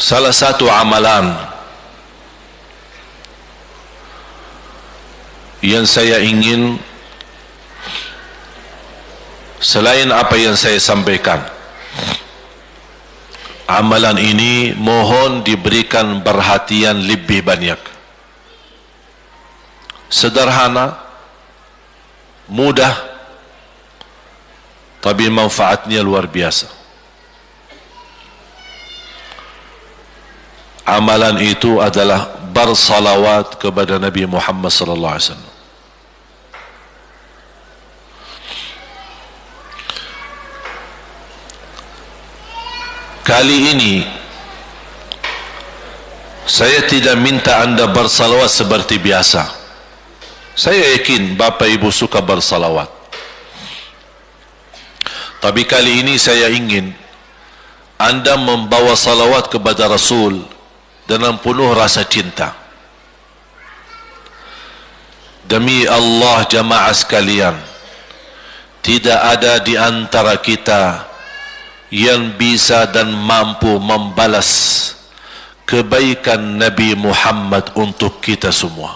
Salah satu amalan yang saya ingin, selain apa yang saya sampaikan, amalan ini mohon diberikan perhatian lebih banyak. Sederhana, mudah, tapi manfaatnya luar biasa. Amalan itu adalah bersalawat kepada Nabi Muhammad sallallahu alaihi wasallam. Kali ini saya tidak minta anda bersalawat seperti biasa. Saya yakin Bapak Ibu suka bersalawat. Tapi kali ini saya ingin anda membawa salawat kepada Rasul dengan penuh rasa cinta. Demi Allah jamaah sekalian, tidak ada di antara kita yang bisa dan mampu membalas kebaikan Nabi Muhammad untuk kita semua.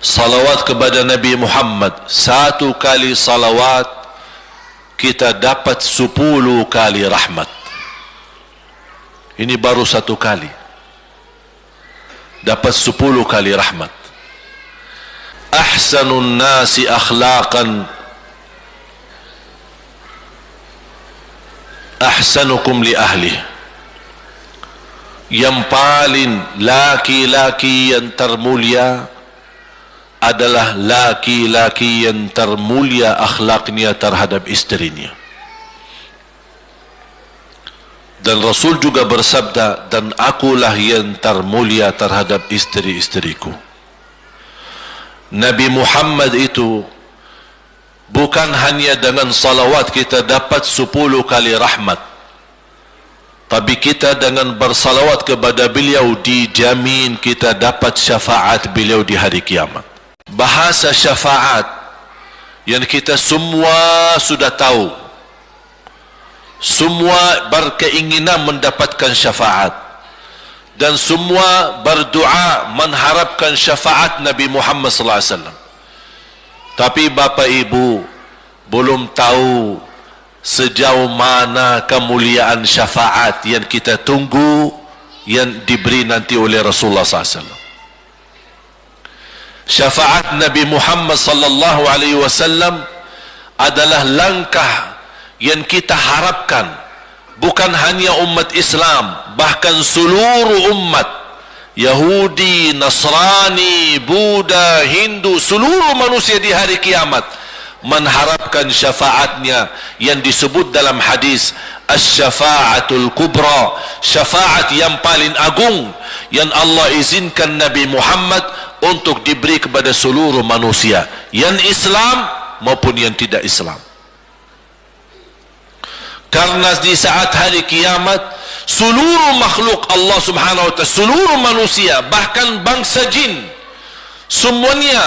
Salawat kepada Nabi Muhammad, satu kali salawat kita dapat 10 kali rahmat. Ini baru satu kali, dapat 10 kali rahmat. Ahsanun nasi akhlaqan ahsanukum li ahli. Yang paling laki-laki yang termulia adalah laki-laki yang termulia akhlaknya terhadap istrinya. Dan Rasul juga bersabda, dan akulah yang termulia terhadap istri-istriku. Nabi Muhammad itu bukan hanya dengan salawat kita dapat 10 kali rahmat, tapi kita dengan bersalawat kepada beliau dijamin kita dapat syafaat beliau di hari kiamat. Bahasa syafaat yang kita semua sudah tahu, semua berkeinginan mendapatkan syafaat dan semua berdoa mengharapkan syafaat Nabi Muhammad sallallahu alaihi wasallam. Tapi Bapak Ibu belum tahu sejauh mana kemuliaan syafaat yang kita tunggu yang diberi nanti oleh Rasulullah sallallahu alaihi wasallam. Syafaat Nabi Muhammad sallallahu alaihi wasallam adalah langkah yang kita harapkan, bukan hanya umat Islam, bahkan seluruh umat, Yahudi, Nasrani, Buddha, Hindu, seluruh manusia di hari kiamat mengharapkan syafaatnya yang disebut dalam hadis asy-syafa'atul kubra, syafaat yang paling agung yang Allah izinkan Nabi Muhammad untuk diberi kepada seluruh manusia, yang Islam maupun yang tidak Islam. Karena di saat hari kiamat seluruh makhluk Allah subhanahu wa ta'ala, seluruh manusia, bahkan bangsa jin, semuanya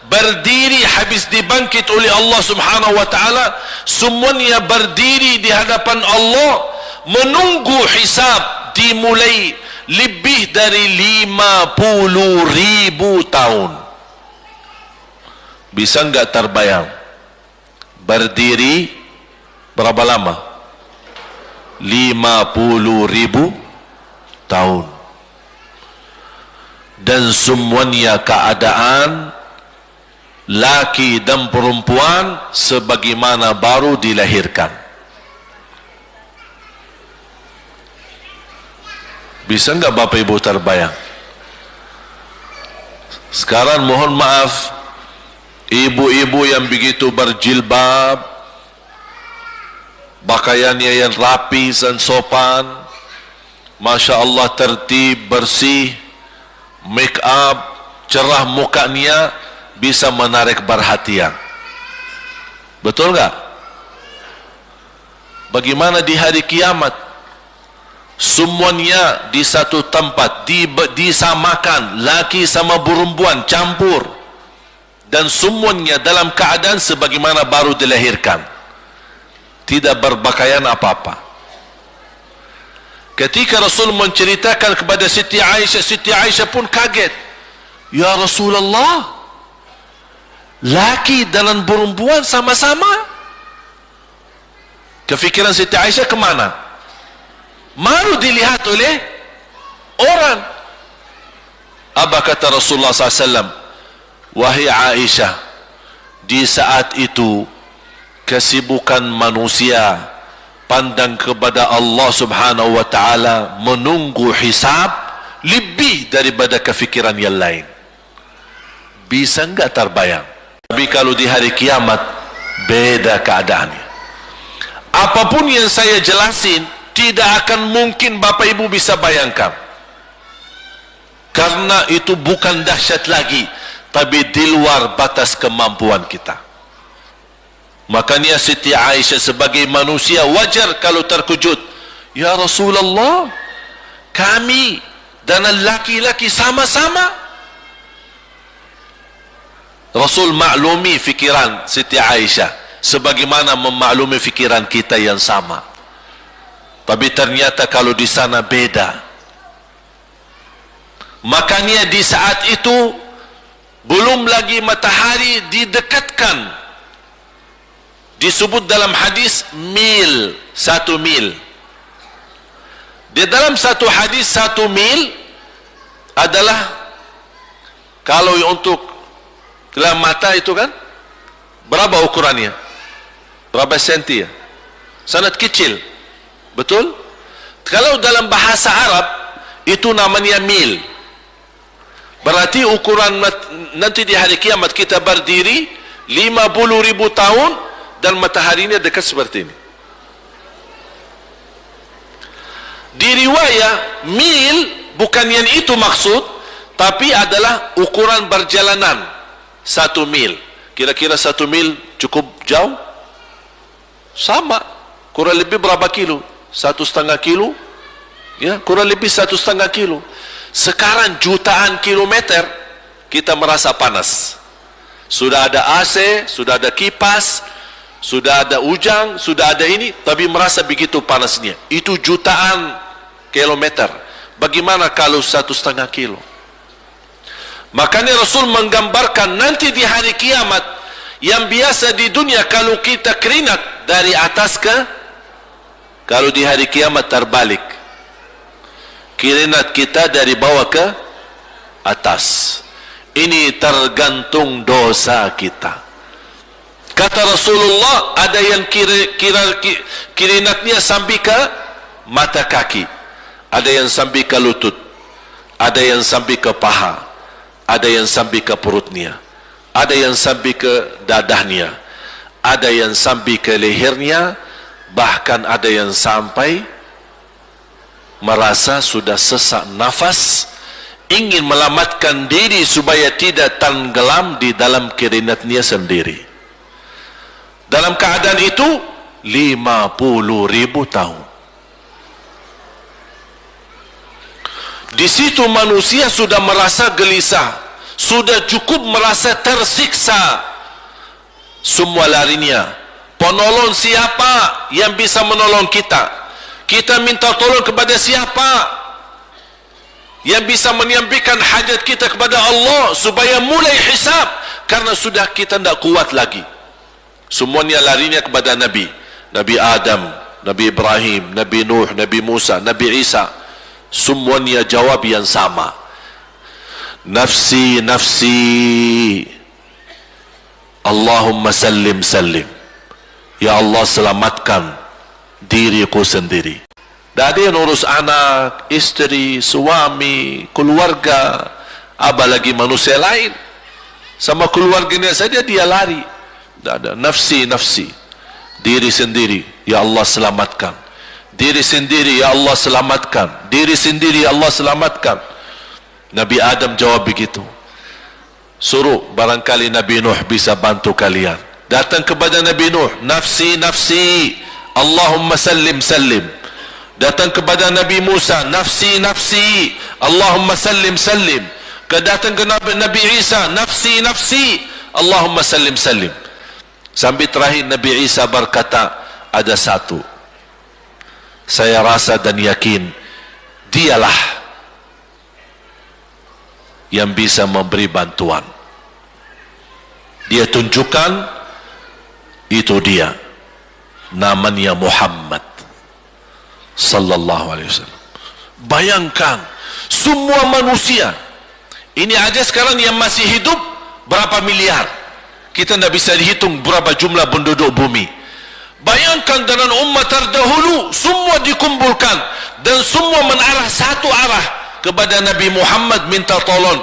berdiri habis dibangkit oleh Allah subhanahu wa ta'ala, semuanya berdiri di hadapan Allah menunggu hisab dimulai lebih dari 50.000 tahun. Bisa enggak terbayang berdiri berapa lama? 50.000 tahun. Dan semuanya keadaan laki dan perempuan sebagaimana baru dilahirkan. Bisa enggak Bapak Ibu terbayang? Sekarang mohon maaf, ibu-ibu yang begitu berjilbab, pakaiannya yang rapi dan sopan, Masya Allah, tertib, bersih, make up, cerah mukanya, bisa menarik perhatian. Betul enggak? Bagaimana di hari kiamat? Semuanya di satu tempat, disamakan, laki sama perempuan campur, dan semuanya dalam keadaan sebagaimana baru dilahirkan, tidak berpakaian apa-apa. Ketika Rasul menceritakan kepada Siti Aisyah pun kaget. Ya Rasulullah, laki dan perempuan sama-sama. Kefikiran Siti Aisyah kemana? Malu dilihat oleh orang. Apa kata Rasulullah SAW? Wahai Aisyah, di saat itu kesibukan manusia pandang kepada Allah Subhanahu wa ta'ala, menunggu hisab lebih daripada kefikiran yang lain. Bisa enggak terbayang? Tapi kalau di hari kiamat beda keadaannya. Apapun yang saya jelasin tidak akan mungkin Bapak Ibu bisa bayangkan, karena itu bukan dahsyat lagi, tapi di luar batas kemampuan kita. Makanya Siti Aisyah sebagai manusia wajar kalau terkejut. Ya Rasulullah, kami dan laki-laki sama-sama. Rasul maklumi fikiran Siti Aisyah sebagaimana memaklumi fikiran kita yang sama. Tapi ternyata kalau di sana beda. Makanya di saat itu belum lagi matahari didekatkan. Disebut dalam hadis mil, 1 mil. Di dalam satu hadis 1 mil adalah, kalau untuk dalam mata itu kan berapa ukurannya? Berapa senti ya? Sangat kecil. Betul? Kalau dalam bahasa Arab itu namanya mil. Berarti ukuran nanti di hari kiamat kita berdiri 50.000 tahun dan mataharinya dekat seperti ini. Di riwayat mil bukan yang itu maksud, tapi adalah ukuran perjalanan 1 mil. Kira-kira 1 mil cukup jauh? Sama, kurang lebih berapa kilo? 1,5 kilo? Ya, kurang lebih 1,5 kilo. Sekarang jutaan kilometer kita merasa panas. Sudah ada AC, sudah ada kipas, sudah ada ujang, sudah ada ini, tapi merasa begitu panasnya. Itu jutaan kilometer. Bagaimana kalau 1,5 kilo? Makanya Rasul menggambarkan nanti di hari kiamat, yang biasa di dunia kalau kita keringat dari atas ke, kalau di hari kiamat terbalik, keringat kita dari bawah ke atas. Ini tergantung dosa kita. Kata Rasulullah, ada yang keringatnya sampai ke mata kaki, ada yang sampai ke lutut, ada yang sampai ke paha, ada yang sampai ke perutnya, ada yang sampai ke dadahnya, ada yang sampai ke lehernya, bahkan ada yang sampai merasa sudah sesak nafas, ingin melamatkan diri supaya tidak tenggelam di dalam keringatnya sendiri. Dalam keadaan itu 50.000 tahun. Di situ manusia sudah merasa gelisah, sudah cukup merasa tersiksa. Semua larinya, penolong siapa yang bisa menolong kita? Kita minta tolong kepada siapa yang bisa menyampaikan hajat kita kepada Allah supaya mulai hisab? Karena sudah kita tidak kuat lagi. Semuanya larinya kepada Nabi. Nabi Adam, Nabi Ibrahim, Nabi Nuh, Nabi Musa, Nabi Isa. Semuanya jawab yang sama. Nafsi, nafsi. Allahumma sallim, sallim. Ya Allah, selamatkan diriku sendiri. Tak ada yang urus anak, istri, suami, keluarga, apalagi manusia lain. Sama keluarganya saja dia lari. Tak ada. Nafsi, nafsi. Diri sendiri, ya Allah selamatkan. Diri sendiri, ya Allah selamatkan. Diri sendiri, ya Allah selamatkan. Nabi Adam jawab begitu. Suruh barangkali Nabi Nuh bisa bantu kalian. Datang kepada Nabi Nuh, nafsi, nafsi. Allahumma sallim, sallim. Datang kepada Nabi Musa, nafsi, nafsi. Allahumma sallim, sallim. Datang ke Nabi Isa, nafsi, nafsi. Allahumma sallim, sallim. Sampai terakhir Nabi Isa berkata, ada satu, saya rasa dan yakin dialah yang bisa memberi bantuan. Dia tunjukkan, itu dia, namanya Muhammad sallallahu alaihi wasallam. Bayangkan semua manusia ini aja sekarang yang masih hidup berapa miliar, kita tidak bisa dihitung berapa jumlah penduduk bumi. Bayangkan dengan umat terdahulu semua dikumpulkan dan semua menarah satu arah kepada Nabi Muhammad, minta tolong,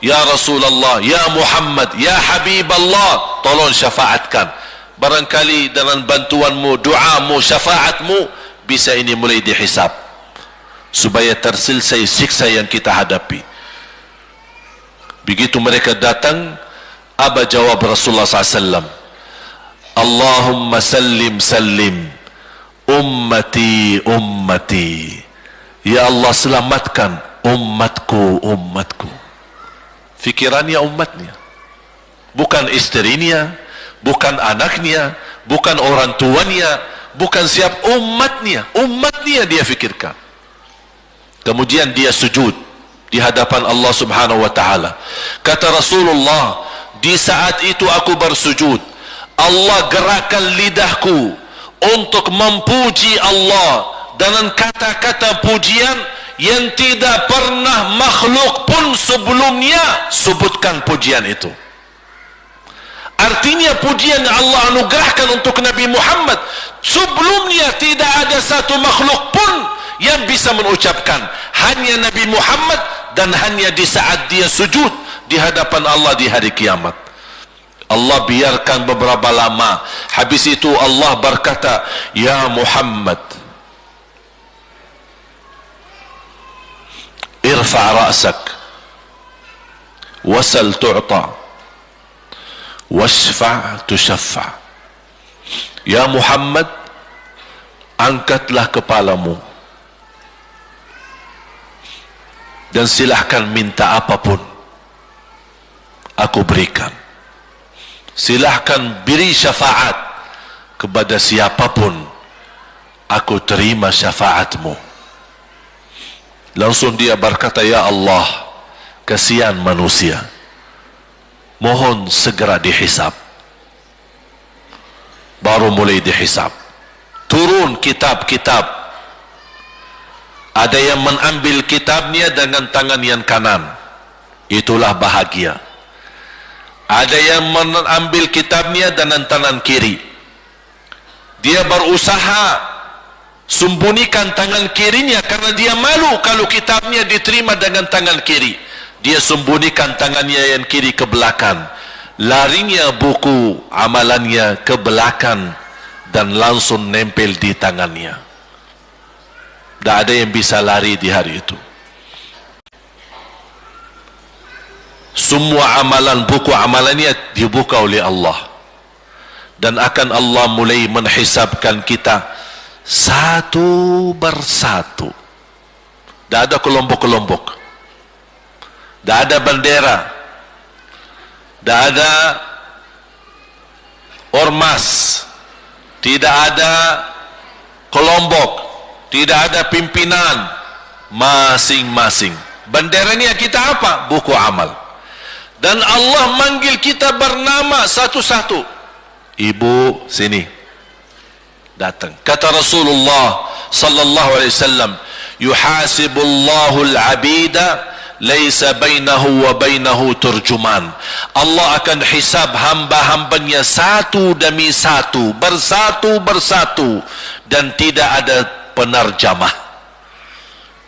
ya Rasulullah, ya Muhammad, ya Habiballah, tolong syafaatkan. Barangkali dengan bantuanmu, doamu, syafaatmu, bisa ini mulai dihisab supaya terselesai siksa yang kita hadapi. Begitu mereka datang, apa jawab Rasulullah SAW? Allahumma sallim sallim, ummati ummati. Ya Allah, selamatkan umatku umatku. Fikirannya umatnya, bukan istrinya, bukan anaknya, bukan orang tuanya, bukan siap, umatnya. Umatnya dia fikirkan. Kemudian dia sujud di hadapan Allah Subhanahu wa taala. Kata Rasulullah, di saat itu aku bersujud, Allah gerakkan lidahku untuk memuji Allah dengan kata-kata pujian yang tidak pernah makhluk pun sebelumnya sebutkan pujian itu. Artinya pujian yang Allah anugerahkan untuk Nabi Muhammad sebelumnya tidak ada satu makhluk pun yang bisa mengucapkan, hanya Nabi Muhammad, dan hanya di saat dia sujud di hadapan Allah di hari kiamat. Allah biarkan beberapa lama, habis itu Allah berkata, ya Muhammad, irfa' ra'sak wasal tu'ta washfa' tushaffa'. Ya Muhammad, angkatlah kepalamu dan silahkan minta apapun, aku berikan. Silahkan beri syafaat kepada siapapun, aku terima syafaatmu. Langsung dia berkata, ya Allah, kasihan manusia, mohon segera dihisab. Baru mulai dihisab, turun kitab-kitab. Ada yang mengambil kitabnya dengan tangan yang kanan, itulah bahagia. Ada yang mengambil kitabnya dengan tangan kiri, dia berusaha sembunyikan tangan kirinya karena dia malu kalau kitabnya diterima dengan tangan kiri. Dia sembunyikan tangannya yang kiri ke belakang, larinya buku amalannya ke belakang dan langsung nempel di tangannya. Tak ada yang bisa lari di hari itu. Semua amalan, buku amalannya dibuka oleh Allah, dan akan Allah mulai menghisabkan kita satu persatu. Tak ada kelompok-kelompok, tak ada bendera, tak ada ormas, tidak ada kelompok, tidak ada pimpinan. Masing-masing benderanya kita apa? Buku amal. Dan Allah manggil kita bernama satu-satu. Ibu, sini, datang. Kata Rasulullah sallallahu alaihi wasallam, yuhasibullahu al-abida laisa bainahu wa bainahu turjuman. Allah akan hisab hamba-hambanya satu demi satu, bersatu-bersatu, dan tidak ada penerjemah.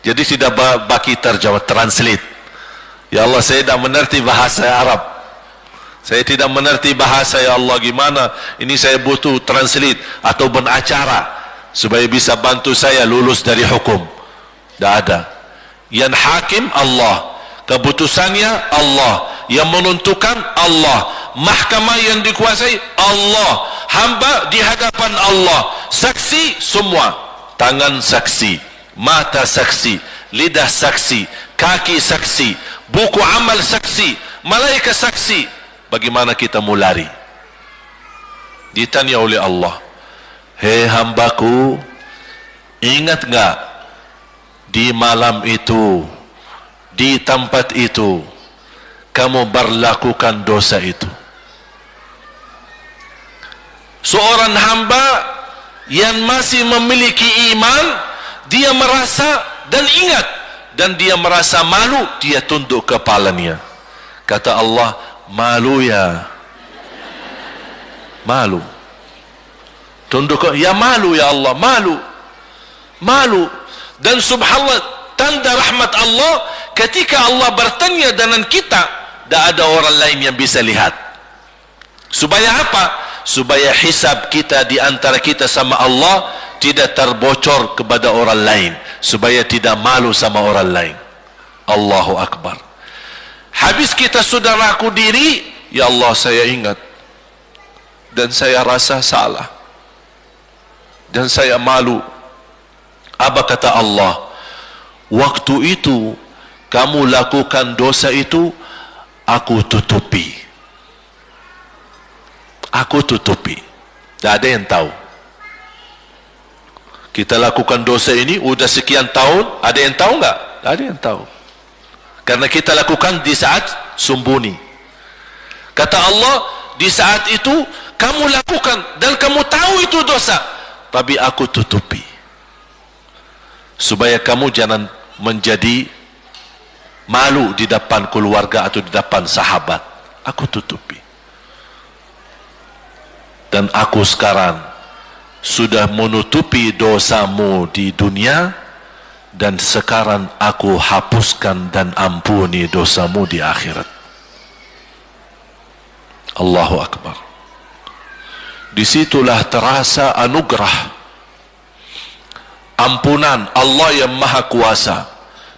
Jadi tidak bagi terjemah, translate. Ya Allah, saya tidak mengerti bahasa Arab, saya tidak mengerti bahasa, ya Allah, gimana ini, saya butuh translate atau acara supaya bisa bantu saya lulus dari hukum. Tidak ada. Yang hakim Allah, keputusannya Allah, yang menentukan Allah, mahkamah yang dikuasai Allah, hamba di hadapan Allah, saksi semua, tangan saksi, mata saksi, lidah saksi, kaki saksi, buku amal saksi, malaikat saksi. Bagaimana kita mau lari? Ditanya oleh Allah, hei hambaku, ingat enggak di malam itu, di tempat itu, kamu berlakukan dosa itu. Seorang hamba yang masih memiliki iman, dia merasa dan ingat, dan dia merasa malu, dia tunduk kepalanya. Kata Allah, malu ya, malu. Tunduk, ya malu ya Allah, malu, malu. Dan subhanallah, tanda rahmat Allah, ketika Allah bertanya dengan kita, tidak ada orang lain yang bisa lihat. Supaya apa? Supaya hisab kita di antara kita sama Allah tidak terbocor kepada orang lain, supaya tidak malu sama orang lain. Allahu Akbar. Habis kita sudah raku diri, ya Allah saya ingat dan saya rasa salah dan saya malu. Apa kata Allah? Waktu itu kamu lakukan dosa itu, aku tutupi. Aku tutupi. Tak ada yang tahu. Kita lakukan dosa ini udah sekian tahun, ada yang tahu enggak? Tak ada yang tahu. Karena kita lakukan di saat sembunyi. Kata Allah, di saat itu kamu lakukan dan kamu tahu itu dosa, tapi aku tutupi. Supaya kamu jangan menjadi malu di depan keluarga atau di depan sahabat. Aku tutupi. Dan aku sekarang sudah menutupi dosamu di dunia, dan sekarang aku hapuskan dan ampuni dosamu di akhirat. Allahu Akbar. Disitulah terasa anugerah ampunan Allah yang maha kuasa.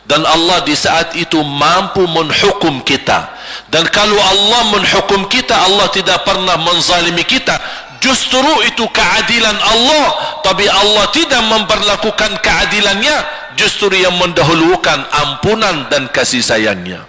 Dan Allah di saat itu mampu menghukum kita. Dan kalau Allah menghukum kita, Allah tidak pernah menzalimi kita. Justru itu keadilan Allah. Tapi Allah tidak memperlakukan keadilannya, justru yang mendahulukan ampunan dan kasih sayangnya.